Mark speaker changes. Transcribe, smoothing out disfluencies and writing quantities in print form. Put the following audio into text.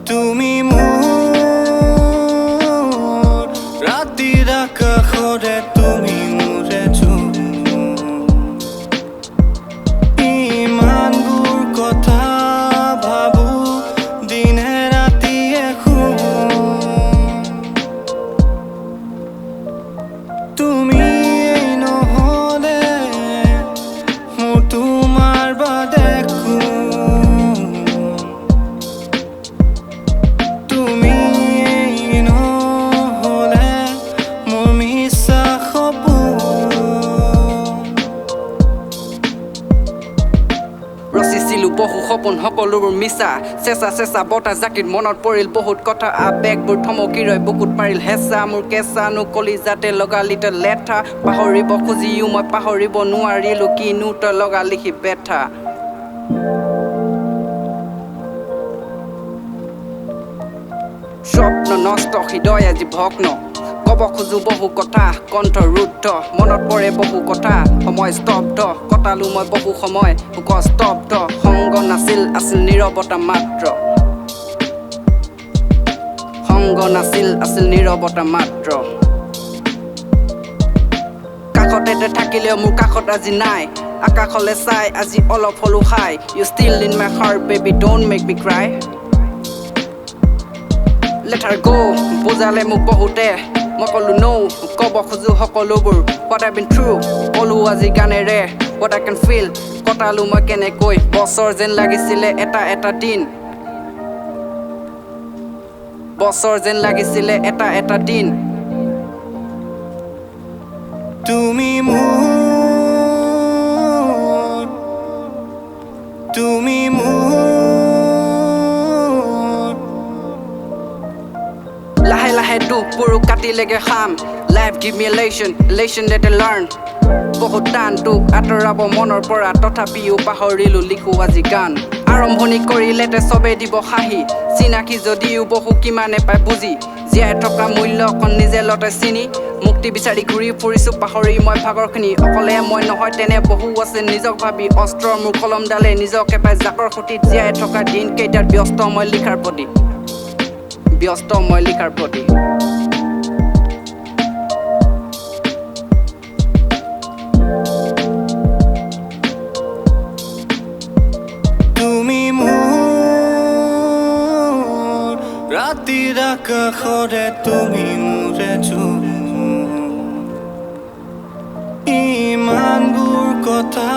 Speaker 1: তুমি মোৰ ৰাতিৰ আকাশৰে তুমি মোৰেছো ইমানবোৰ কথা ভাবো দিনে ৰাতিয়ে তুমি নহ'লে মোৰ তোমাৰ বাদে
Speaker 2: ৰচিছিলো বহু সপোন সকলোবোৰ মিছা চেঁচা চেঁচা বতাহ জাকিত মনত পৰিল বহুত কথা আবেগবোৰ থমকি ৰৈ বুকুত পাৰিল হেঁচা মোৰ কেঁচানো কলিজাতে লগালিতে লেঠা পাহৰিব খুজিও মই পাহৰিব নোৱাৰিলো কিনো তই লগা লিখি বেঠা স্বপ্ন নষ্ট হৃদয় আজি ভগ্ন কব খোজো বহু কথা কণ্ঠ ৰুদ্ধ মনত পৰে বহু কথা সময় স্তব্ধ কটালো মই বহু সময় শোক স্তব্ধ সংগ নাছিল আছিল নীৰৱতা মাত্ৰ সংগ নাছিল আছিল নীৰৱতা মাত্ৰ কাষতে থাকিলেও মোৰ কাষত আজি নাই আকাশলে চাই আজি অলপ হলো হাই You still in my heart baby don't make me cry Let her go বুজালে মোক বহুতে মই কলো no কব খোজো সকলোবোৰ What I've been through কলো আজি গানেৰে What I can feel কটালো মই কেনেকৈ বছৰ যেন লাগিছিলে এটা এটা দিন বছৰ যেন লাগিছিলে এটা এটা দিন
Speaker 1: তুমি
Speaker 2: লাহে লাহে দুখবোৰ কাটিলেগে খাম Life give me elation that I learn বহুত টান দুখ আঁতৰাব মনৰ পৰা তথাপিও পাহৰিলো লিখো আজি গান আৰম্ভণি কৰিলেতে চবে দিব হাঁহি চিনাকি যদিও বহু কিমানে পাই বুজি জীয়াই থকা মূল্য অকণ নিজে লতে চিনি মুক্তি বিচাৰি ঘূৰি ফুৰিছো পাহৰি মই ভাগৰখিনি অকলে মই নহয় তেনে বহু আছে নিজক ভাবি অস্ত্ৰ মোৰ কলমডালে নিজকে পাই জাকৰ খুঁটিত জীয়াই থকা দিন কেইটাত ব্যস্ত মই লিখাৰ প্ৰতি
Speaker 1: তুমি মোৰ ৰাতিৰ আকাশৰে তুমি মোৰেছো ইমানবোৰ কথা